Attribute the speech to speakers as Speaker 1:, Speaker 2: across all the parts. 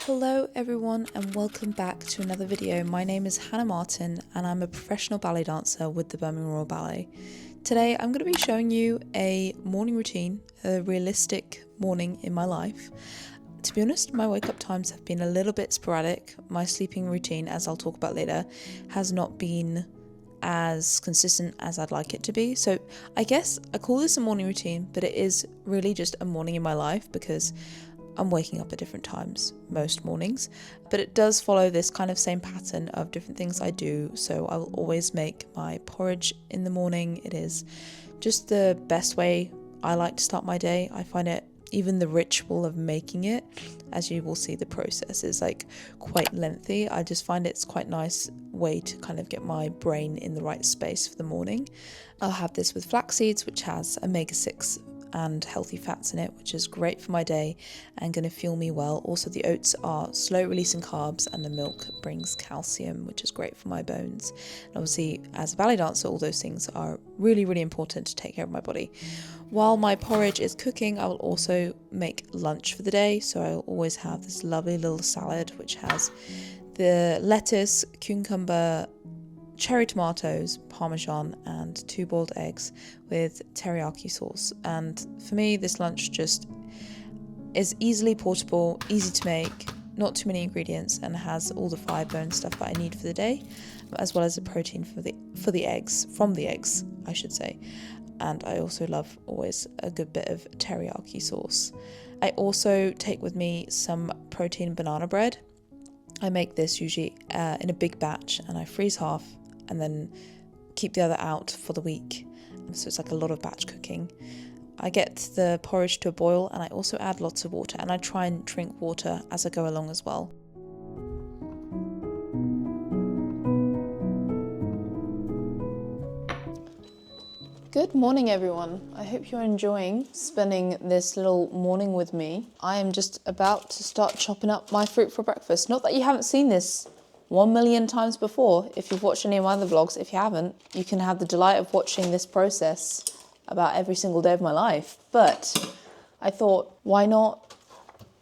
Speaker 1: Hello everyone and welcome back to another video. My name is Hannah Martin and I'm a professional ballet dancer with the Birmingham Royal Ballet. Today I'm going to be showing you a morning routine, a realistic morning in my life. To be honest, my wake up times have been a little bit sporadic. My sleeping routine, as I'll talk about later, has not been as consistent as I'd like it to be. So I guess I call this a morning routine, but it is really just a morning in my life because I'm waking up at different times most mornings, but it does follow this kind of same pattern of different things I do. So I will always make my porridge in the morning. It is just the best way I like to start my day. I find it, even the ritual of making it, as you will see, the process is like quite lengthy. I just find it's quite nice way to kind of get my brain in the right space for the morning. I'll have this with flax seeds, which has omega-6 and healthy fats in it, which is great for my day and going to fuel me well. Also, the oats are slow releasing carbs and the milk brings calcium, which is great for my bones. And obviously, as a ballet dancer, all those things are really, really important to take care of my body. While my porridge is cooking, I will also make lunch for the day. So I'll always have this lovely little salad, which has the lettuce, cucumber, cherry tomatoes, parmesan and 2 boiled eggs with teriyaki sauce. And for me, this lunch just is easily portable, easy to make, not too many ingredients, and has all the fibre and stuff that I need for the day, as well as the protein from the eggs, I should say. And I also love always a good bit of teriyaki sauce. I also take with me some protein banana bread. I make this usually in a big batch and I freeze half and then keep the other out for the week. So it's like a lot of batch cooking. I get the porridge to a boil and I also add lots of water, and I try and drink water as I go along as well. Good morning everyone. I hope you're enjoying spending this little morning with me. I am just about to start chopping up my fruit for breakfast. Not that you haven't seen this 1 million times before. If you've watched any of my other vlogs, if you haven't, you can have the delight of watching this process about every single day of my life. But I thought, why not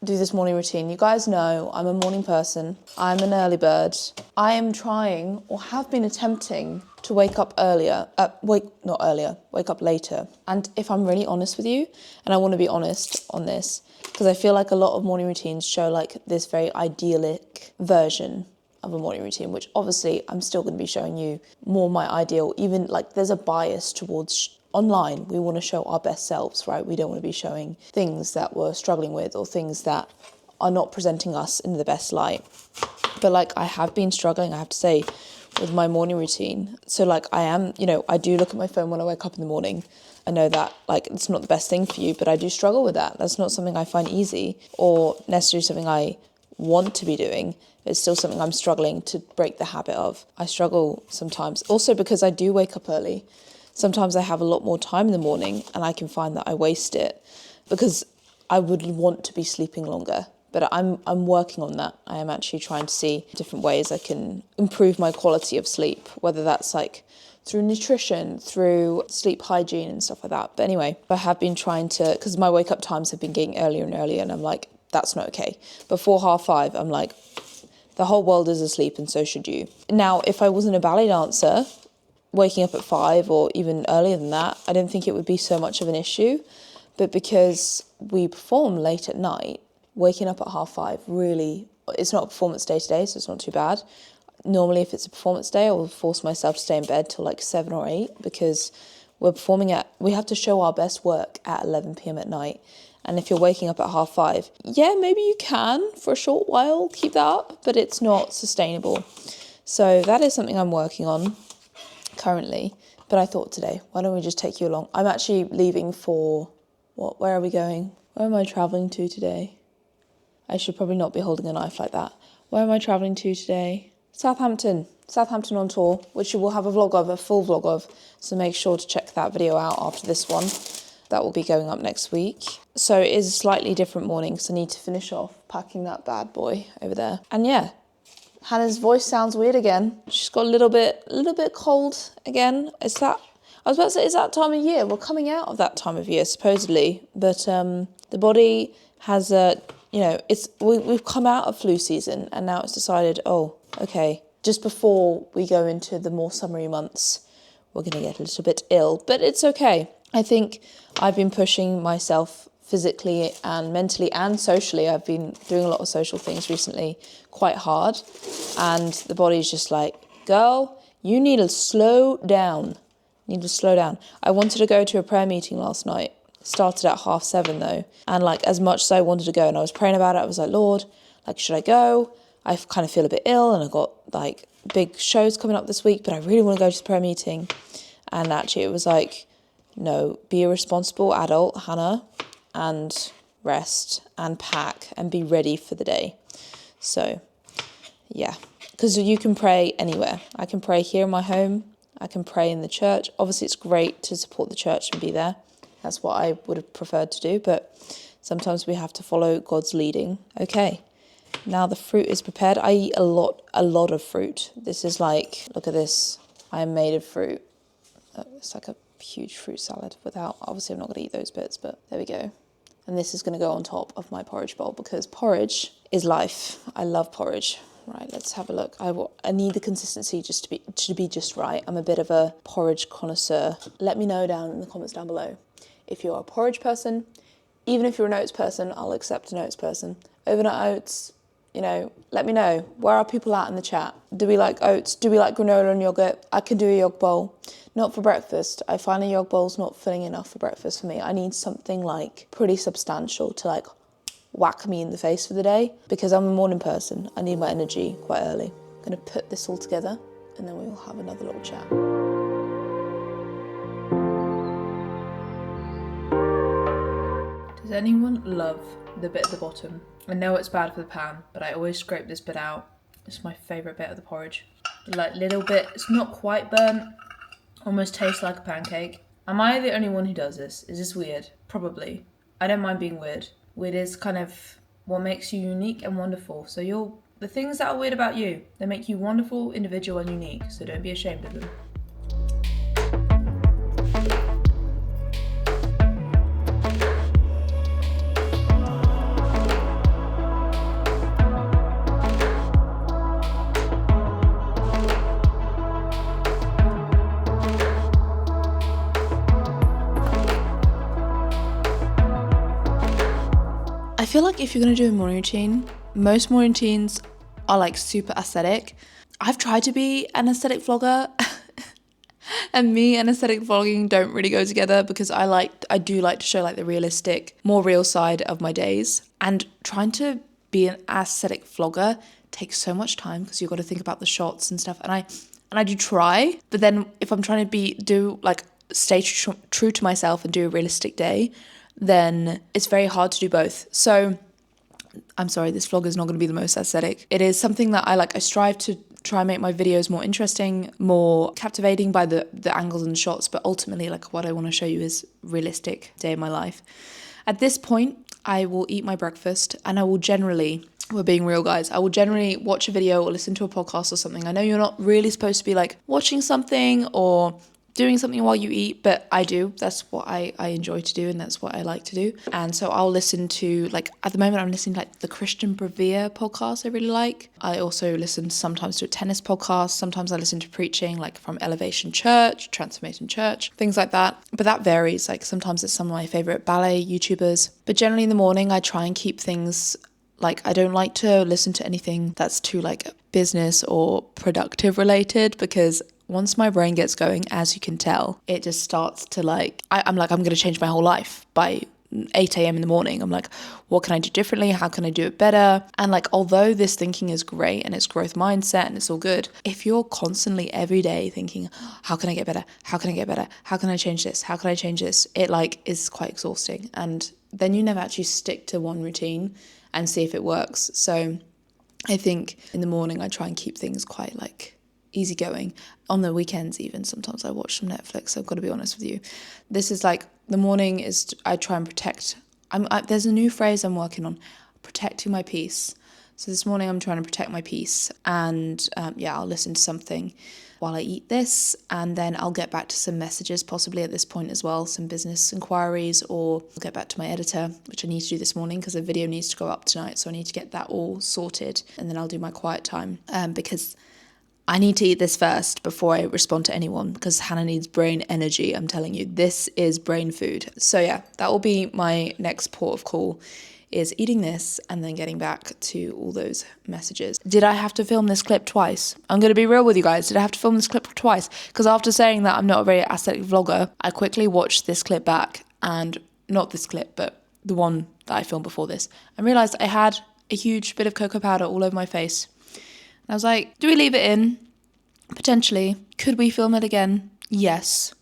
Speaker 1: do this morning routine? You guys know I'm a morning person. I'm an early bird. I am trying, or have been attempting, to wake up earlier. Wake up later. And if I'm really honest with you, and I want to be honest on this, because I feel like a lot of morning routines show like this very idyllic version of a morning routine, which obviously I'm still going to be showing you more my ideal. Even like there's a bias towards online. We want to show our best selves, right? We don't want to be showing things that we're struggling with or things that are not presenting us in the best light. But like I have been struggling, I have to say, with my morning routine. So like I am, I do look at my phone when I wake up in the morning. I know that like it's not the best thing for you, but I do struggle with that. That's not something I find easy or necessarily something I want to be doing. It's still something I'm struggling to break the habit of. I struggle sometimes. Also because I do wake up early. Sometimes I have a lot more time in the morning and I can find that I waste it because I would want to be sleeping longer. But I'm working on that. I am actually trying to see different ways I can improve my quality of sleep, whether that's like through nutrition, through sleep hygiene and stuff like that. But anyway, I have been trying to, because my wake up times have been getting earlier and earlier and I'm like, that's not okay. Before 5:30, I'm like, the whole world is asleep and so should you. Now, if I wasn't a ballet dancer, waking up at 5 or even earlier than that, I don't think it would be so much of an issue. But because we perform late at night, waking up at 5:30 really, it's not a performance day today, so it's not too bad. Normally, if it's a performance day, I will force myself to stay in bed till like 7 or 8 because we have to show our best work at 11 p.m. at night. And if you're waking up at 5:30, yeah, maybe you can for a short while keep that up, but it's not sustainable. So that is something I'm working on currently. But I thought today, why don't we just take you along? I'm actually leaving for, where are we going? Where am I traveling to today? I should probably not be holding a knife like that. Where am I traveling to today? Southampton on tour, which you will have a full vlog of. So make sure to check that video out after this one. That will be going up next week. So it is a slightly different morning because I need to finish off packing that bad boy over there. And yeah, Hannah's voice sounds weird again. She's got a little bit cold again. I was about to say, it's that time of year. We're coming out of that time of year, supposedly. But the body has we've come out of flu season, and now it's decided, oh, okay, just before we go into the more summery months, we're going to get a little bit ill. But it's okay. I think I've been pushing myself physically and mentally and socially. I've been doing a lot of social things recently quite hard. And the body's just like, girl, you need to slow down. I wanted to go to a prayer meeting last night. Started at 7:30 though. And like, as much as I wanted to go and I was praying about it, I was like, Lord, like, should I go? I kind of feel a bit ill and I've got like big shows coming up this week, but I really want to go to the prayer meeting. And actually it was like, no, be a responsible adult, Hannah, and rest and pack and be ready for the day. So yeah, because you can pray anywhere. I can pray here in my home. I can pray in the church. Obviously it's great to support the church and be there. That's what I would have preferred to do, but sometimes we have to follow God's leading. Okay, now the fruit is prepared. I eat a lot of fruit. This is like, look at this. I am made of fruit. It's like a huge fruit salad without, obviously I'm not going to eat those bits, but there we go. And this is going to go on top of my porridge bowl because porridge is life. I love porridge. Right, let's have a look. I need the consistency just to be just right. I'm a bit of a porridge connoisseur. Let me know down in the comments down below. If you're a porridge person, even if you're an oats person, I'll accept an oats person. Overnight oats, let me know. Where are people at in the chat? Do we like oats? Do we like granola and yogurt? I can do a yog bowl. Not for breakfast. I find a yog bowl's not filling enough for breakfast for me. I need something like pretty substantial to like whack me in the face for the day because I'm a morning person. I need my energy quite early. I'm going to put this all together and then we will have another little chat. Does anyone love the bit at the bottom? I know it's bad for the pan, but I always scrape this bit out. It's my favourite bit of the porridge. Like little bit, it's not quite burnt, almost tastes like a pancake. Am I the only one who does this? Is this weird? Probably. I don't mind being weird. Weird is kind of what makes you unique and wonderful. So the things that are weird about you, they make you wonderful, individual and unique. So don't be ashamed of them. I feel like if you're going to do a morning routine, most morning routines are like super aesthetic. I've tried to be an aesthetic vlogger and me and aesthetic vlogging don't really go together because I do like to show like the realistic, more real side of my days. And trying to be an aesthetic vlogger takes so much time because you've got to think about the shots and stuff. And I do try, but then if I'm trying to stay true to myself and do a realistic day, then it's very hard to do both. So I'm sorry, this vlog is not going to be the most aesthetic. It is something that I like. I strive to try and make my videos more interesting, more captivating by the angles and shots, but ultimately like what I want to show you is realistic day in my life. At this point, I will eat my breakfast and I will generally, we're being real guys, I will generally watch a video or listen to a podcast or something. I know you're not really supposed to be like watching something or doing something while you eat, but I do. That's what I enjoy to do and that's what I like to do. And so I'll listen to, like, at the moment I'm listening to like the Christian Brevere podcast I really like. I also listen sometimes to a tennis podcast. Sometimes I listen to preaching like from Elevation Church, Transformation Church, things like that. But that varies. Like sometimes it's some of my favorite ballet YouTubers. But generally in the morning I try and keep things like, I don't like to listen to anything that's too like business or productive related because once my brain gets going, as you can tell, it just starts to like, I'm going to change my whole life by 8 a.m. in the morning. I'm like, what can I do differently? How can I do it better? And like, although this thinking is great and it's growth mindset and it's all good, if you're constantly every day thinking, how can I get better? How can I get better? How can I change this? How can I change this? It like is quite exhausting. And then you never actually stick to one routine and see if it works. So I think in the morning, I try and keep things quite like easygoing. On the weekends even, sometimes I watch some Netflix, I've got to be honest with you. This is like, the morning is, I try and protect, there's a new phrase I'm working on, protecting my peace. So this morning I'm trying to protect my peace, and I'll listen to something while I eat this, and then I'll get back to some messages possibly at this point as well, some business inquiries, or I'll get back to my editor, which I need to do this morning because the video needs to go up tonight, so I need to get that all sorted, and then I'll do my quiet time because I need to eat this first before I respond to anyone, because Hannah needs brain energy. I'm telling you, this is brain food. So yeah, that will be my next port of call, is eating this and then getting back to all those messages. Did I have to film this clip twice? I'm going to be real with you guys. Did I have to film this clip twice? Because after saying that I'm not a very aesthetic vlogger, I quickly watched this clip back, and not this clip, but the one that I filmed before this, and realised I had a huge bit of cocoa powder all over my face. And I was like, do we leave it in? Potentially. Could we film it again? Yes.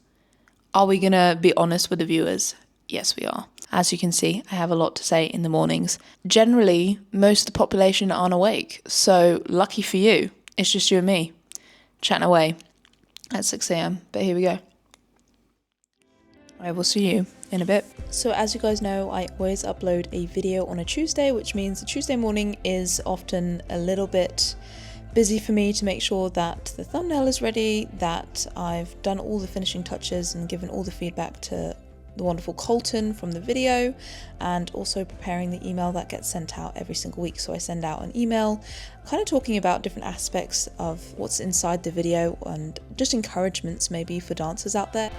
Speaker 1: Are we going to be honest with the viewers? Yes, we are. As you can see, I have a lot to say in the mornings. Generally, most of the population aren't awake, so lucky for you, it's just you and me, chatting away at 6 a.m, but here we go. I will see you in a bit. So as you guys know, I always upload a video on a Tuesday, which means the Tuesday morning is often a little bit busy for me to make sure that the thumbnail is ready, that I've done all the finishing touches and given all the feedback to the wonderful Colton from the video, and also preparing the email that gets sent out every single week. So I send out an email kind of talking about different aspects of what's inside the video and just encouragements maybe for dancers out there.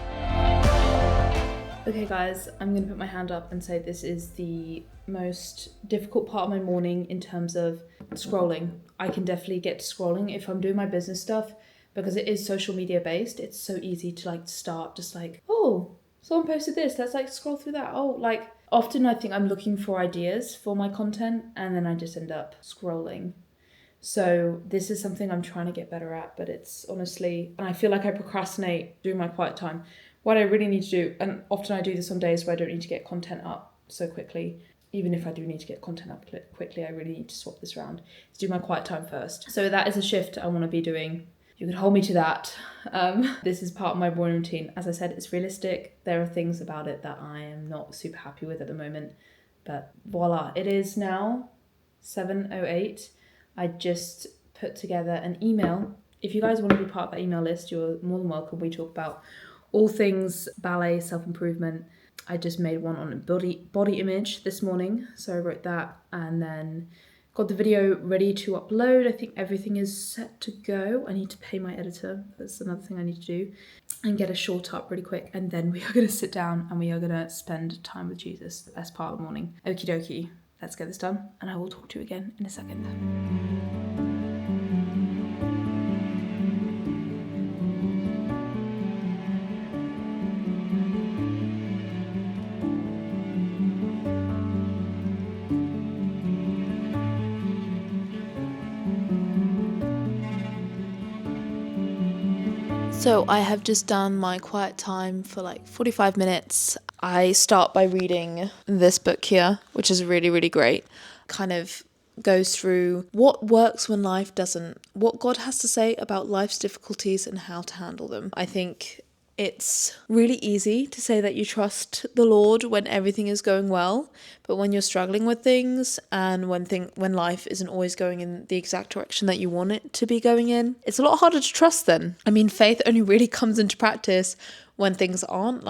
Speaker 1: Okay guys, I'm going to put my hand up and say this is the most difficult part of my morning in terms of scrolling. I can definitely get to scrolling if I'm doing my business stuff, because it is social media based. It's so easy to start just oh, someone posted this, let's scroll through that. Oh, often I think I'm looking for ideas for my content and then I just end up scrolling. So this is something I'm trying to get better at, but it's honestly, and I feel like I procrastinate during my quiet time. What I really need to do, and often I do this on days where I don't need to get content up so quickly, even if I do need to get content up quickly, I really need to swap this around, is do my quiet time first. So that is a shift I want to be doing. You can hold me to that. This is part of my morning routine. As I said, it's realistic. There are things about it that I am not super happy with at the moment, but voila, it is now 7:08. I just put together an email. If you guys want to be part of that email list, you're more than welcome. We talk about all things ballet, self-improvement. I just made one on body image this morning, so I wrote that and then got the video ready to upload. I think everything is set to go. I need to pay my editor. That's another thing I need to do, and get a short up really quick. And then we are going to sit down and we are going to spend time with Jesus, the best part of the morning. Okie dokie, let's get this done, and I will talk to you again in a second. So I have just done my quiet time for 45 minutes. I start by reading this book here, which is really, really great. Kind of goes through what works when life doesn't, what God has to say about life's difficulties and how to handle them. I think it's really easy to say that you trust the Lord when everything is going well, but when you're struggling with things and when life isn't always going in the exact direction that you want it to be going in, it's a lot harder to trust then. I mean, faith only really comes into practice when things aren't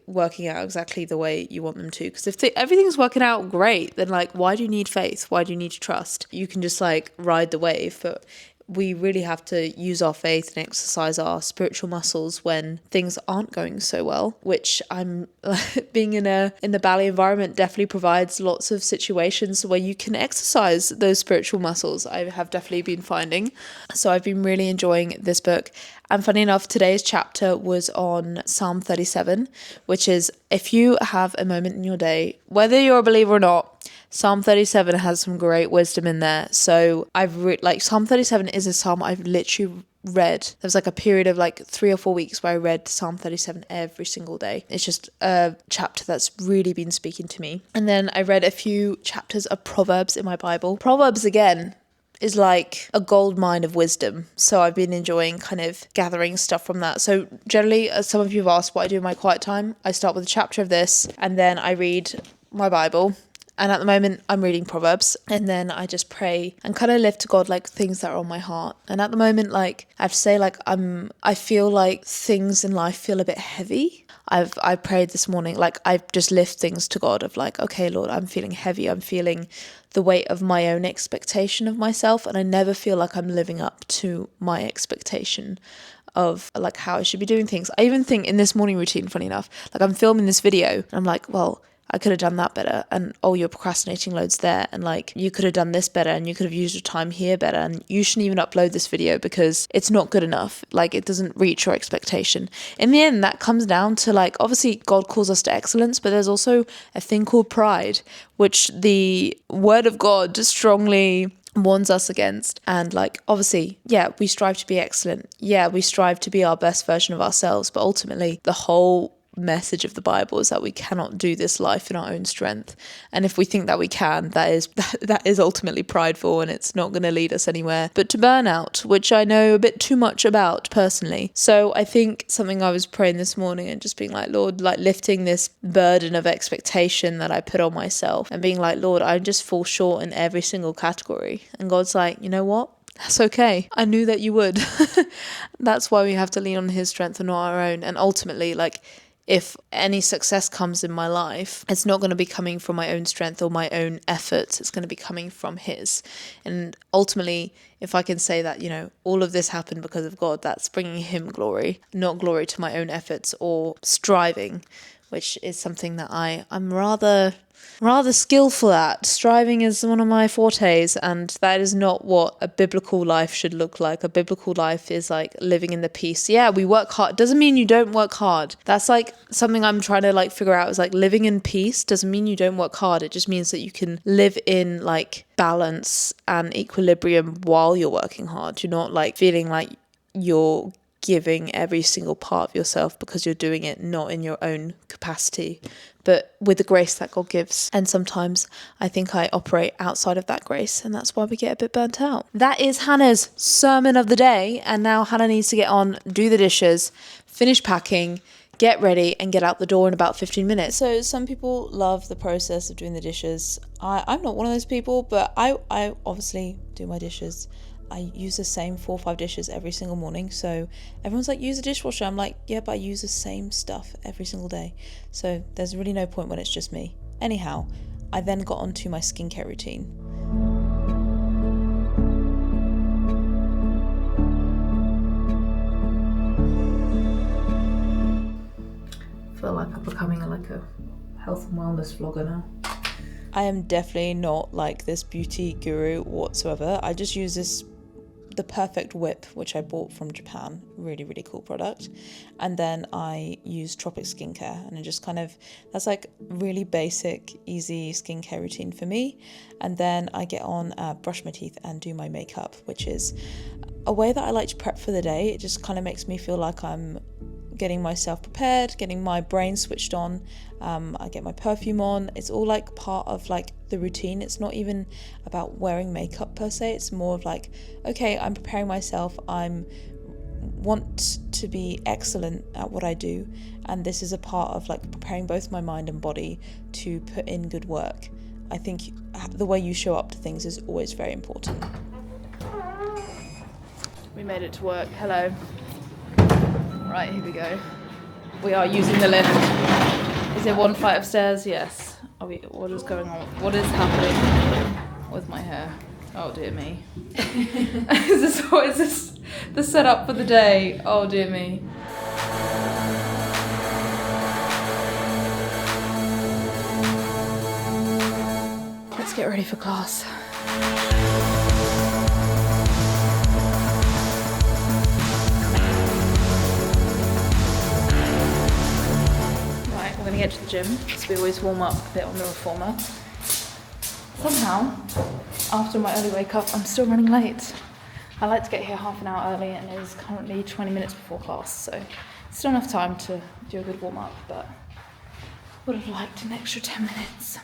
Speaker 1: working out exactly the way you want them to. Because if everything's working out great, then why do you need faith? Why do you need to trust? You can just ride the wave, but we really have to use our faith and exercise our spiritual muscles when things aren't going so well, which I'm being in the ballet environment definitely provides lots of situations where you can exercise those spiritual muscles. I have definitely been finding. So I've been really enjoying this book. And funny enough, today's chapter was on Psalm 37, which is, if you have a moment in your day, whether you're a believer or not, Psalm 37 has some great wisdom in there. So I've Psalm 37 is a psalm I've literally read. There was a period of 3 or 4 weeks where I read Psalm 37 every single day. It's just a chapter that's really been speaking to me. And then I read a few chapters of Proverbs in my Bible. Proverbs, again, is like a gold mine of wisdom. So I've been enjoying kind of gathering stuff from that. So generally, as some of you have asked what I do in my quiet time, I start with a chapter of this and then I read my Bible. And at the moment I'm reading Proverbs, and then I just pray and kind of lift to God like things that are on my heart. And at the moment, like I have to say, like I feel like things in life feel a bit heavy. I prayed this morning, like I just lift things to God of like, okay, Lord, I'm feeling heavy. I'm feeling the weight of my own expectation of myself, and I never feel like I'm living up to my expectation of like how I should be doing things. I even think in this morning routine, funny enough, like I'm filming this video and I'm like, well, I could have done that better, and oh, you're procrastinating loads there, and like you could have done this better, and you could have used your time here better, and you shouldn't even upload this video because it's not good enough, like it doesn't reach your expectation. In the end, that comes down to like, obviously God calls us to excellence, but there's also a thing called pride, which the word of God strongly warns us against. And like, obviously, yeah, we strive to be excellent, yeah, we strive to be our best version of ourselves, but ultimately the whole message of the Bible is that we cannot do this life in our own strength. And if we think that we can, that is ultimately prideful, and it's not going to lead us anywhere but to burnout, which I know a bit too much about personally. So I think something I was praying this morning and just being like, Lord, like lifting this burden of expectation that I put on myself and being like, Lord, I just fall short in every single category. And God's like, you know what? That's okay. I knew that you would. That's why we have to lean on his strength and not our own. And ultimately, like, if any success comes in my life, it's not going to be coming from my own strength or my own efforts. It's going to be coming from his. And ultimately, if I can say that, you know, all of this happened because of God, that's bringing him glory, not glory to my own efforts or striving, which is something that I'm rather skillful at. Striving is one of my fortes, and that is not what a biblical life should look like. A biblical life is like living in the peace. Yeah, we work hard. Doesn't mean you don't work hard. That's like something I'm trying to like figure out, is like living in peace doesn't mean you don't work hard. It just means that you can live in like balance and equilibrium while you're working hard. You're not like feeling like you're giving every single part of yourself because you're doing it not in your own capacity, but with the grace that God gives. And sometimes I think I operate outside of that grace, and that's why we get a bit burnt out. That is Hannah's sermon of the day, and now Hannah needs to get on, do the dishes, finish packing, get ready, and get out the door in about 15 minutes. So some people love the process of doing the dishes. I'm not one of those people, but I obviously do my dishes. I use the same 4 or 5 dishes every single morning. So everyone's like, use a dishwasher. I'm like, yeah, but I use the same stuff every single day. So there's really no point when it's just me. Anyhow, I then got onto my skincare routine. I feel like I'm becoming like a health and wellness vlogger now. I am definitely not like this beauty guru whatsoever. I just use the Perfect Whip, which I bought from Japan. Really, really cool product. And then I use Tropic Skincare, and it just kind of, that's like really basic, easy skincare routine for me. And then I get on, brush my teeth and do my makeup, which is a way that I like to prep for the day. It just kind of makes me feel like I'm getting myself prepared, getting my brain switched on. I get my perfume on. It's all like part of like the routine. It's not even about wearing makeup per se. It's more of like, okay, I'm preparing myself. I want to be excellent at what I do, and this is a part of like preparing both my mind and body to put in good work. I think the way you show up to things is always very important. We made it to work. Hello. Right, here we go. We are using the lift. Is there one flight of stairs? Yes. What is going on? What is happening with my hair? Oh dear me. Is this the setup for the day? Oh dear me. Let's get ready for class. We're going to get to the gym, so we always warm up a bit on the reformer. Somehow, after my early wake up, I'm still running late. I like to get here half an hour early, and it is currently 20 minutes before class, so still enough time to do a good warm up, but would have liked an extra 10 minutes.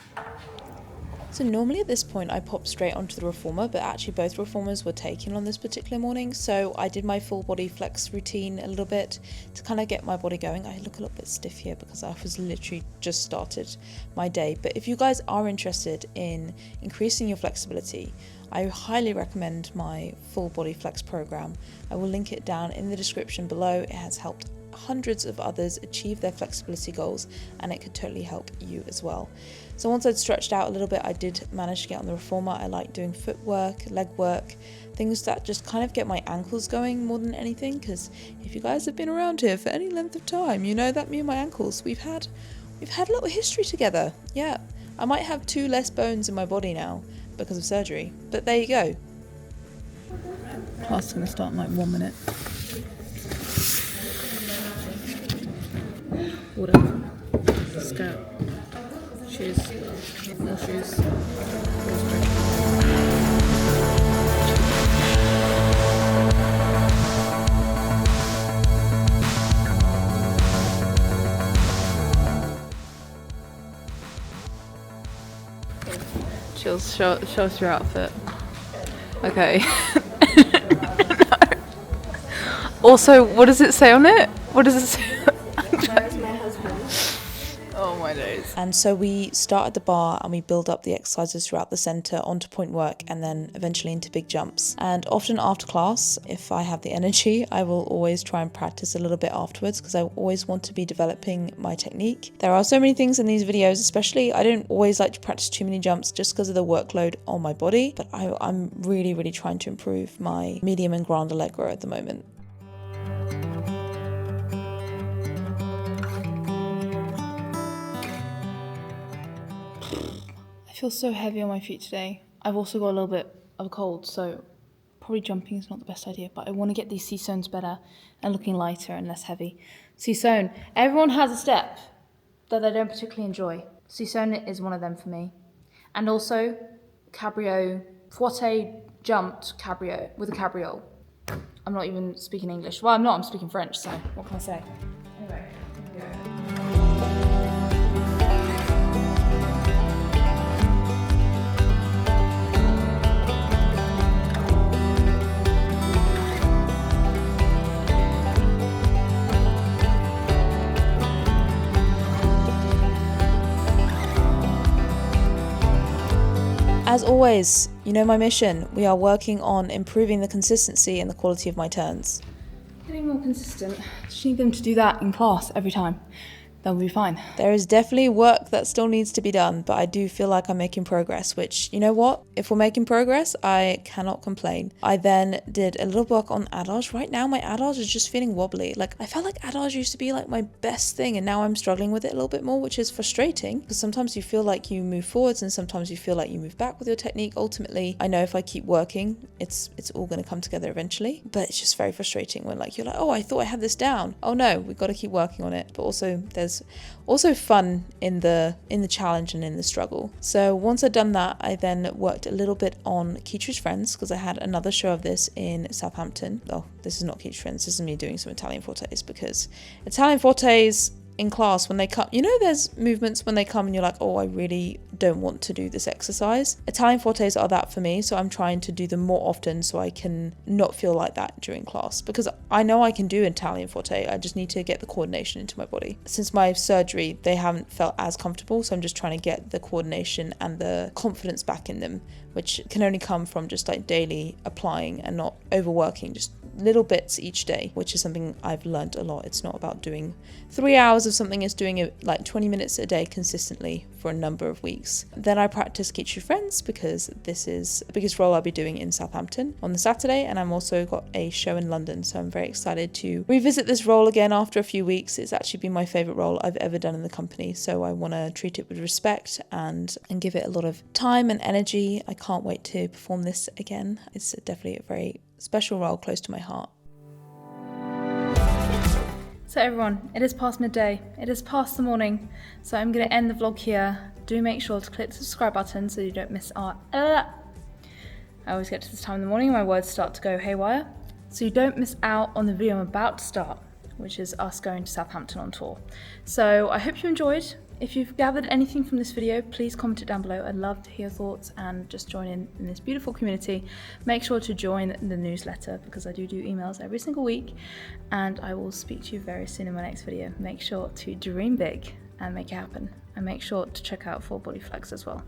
Speaker 1: So normally at this point I pop straight onto the reformer, but actually both reformers were taken on this particular morning, so I did my full body flex routine a little bit to kind of get my body going. I look a little bit stiff here because I was literally just started my day, but if you guys are interested in increasing your flexibility, I highly recommend my full body flex program. I will link it down in the description below. It has helped hundreds of others achieve their flexibility goals, and it could totally help you as well. So once I'd stretched out a little bit, I did manage to get on the reformer. I like doing footwork, leg work, things that just kind of get my ankles going more than anything, because if you guys have been around here for any length of time, you know that me and my ankles, we've had a little history together. Yeah, I might have 2 less bones in my body now because of surgery, but there you go. Class is going to start in like 1 minute. Water, skirt, shoes, more shoes. Chills, show us your outfit. Okay. No. Also, what does it say on it? What does it say?
Speaker 2: Where's my husband?
Speaker 1: Oh my days. And so we start at the bar and we build up the exercises throughout the centre onto point work and then eventually into big jumps. And often after class, if I have the energy, I will always try and practice a little bit afterwards because I always want to be developing my technique. There are so many things in these videos, especially I don't always like to practice too many jumps just because of the workload on my body, but I'm really trying to improve my medium and grand allegro at the moment. I feel so heavy on my feet today. I've also got a little bit of a cold, so probably jumping is not the best idea, but I want to get these C-zones better and looking lighter and less heavy. C-zone. Everyone has a step that they don't particularly enjoy. C-zone is one of them for me. And also, cabrio, forte jumped cabrio with a cabriole. I'm not even speaking English. Well, I'm speaking French, so what can I say? Anyway, here we go. As always, you know my mission. We are working on improving the consistency and the quality of my turns. Getting more consistent. Just need them to do that in class every time. They'll be fine. There is definitely work that still needs to be done, but I do feel like I'm making progress, which, you know what? If we're making progress, I cannot complain. I then did a little work on adage. Right now, my adage is just feeling wobbly. Like, I felt like adage used to be like my best thing, and now I'm struggling with it a little bit more, which is frustrating, because sometimes you feel like you move forwards and sometimes you feel like you move back with your technique. Ultimately, I know if I keep working, it's all going to come together eventually, but it's just very frustrating when like you're like, oh, I thought I had this down. Oh no, we've got to keep working on it. But also there's also fun in the challenge and in the struggle. So once I'd done that, I then worked a little bit on Keachu's Friends, because I had another show of this in Southampton. Oh, this is not Keachu's Friends, this is me doing some Italian fortes, because Italian fortes in class, when they come, you know, there's movements when they come and you're like, oh, I really don't want to do this exercise. Italian fortes are that for me, so I'm trying to do them more often so I can not feel like that during class, because I know I can do Italian forte, I just need to get the coordination into my body. Since my surgery, they haven't felt as comfortable, so I'm just trying to get the coordination and the confidence back in them, which can only come from just like daily applying and not overworking, just little bits each day, which is something I've learned a lot. It's not about doing 3 hours of something, it's doing it like 20 minutes a day consistently for a number of weeks. Then I practice Keachu's Friends, because this is the biggest role I'll be doing in Southampton on the Saturday, and I'm also got a show in London, so I'm very excited to revisit this role again after a few weeks. It's actually been my favourite role I've ever done in the company, so I want to treat it with respect and give it a lot of time and energy. I can't wait to perform this again. It's definitely a very special role close to my heart. So everyone, it is past midday, it is past the morning, so I'm going to end the vlog here. Do make sure to click the subscribe button so you don't miss our I always get to this time in the morning and my words start to go haywire, so you don't miss out on the video I'm about to start, which is us going to Southampton on tour. So I hope you enjoyed.
Speaker 3: If you've gathered anything from this video, please comment it down below. I'd love to hear your thoughts and just join in this beautiful community. Make sure to join the newsletter because I do emails every single week, and I will speak to you very soon in my next video. Make sure to dream big and make it happen, and make sure to check out Full Body Flex as well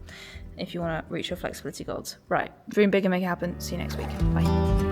Speaker 3: if you want to reach your flexibility goals. Right, dream big and make it happen. See you next week. Bye.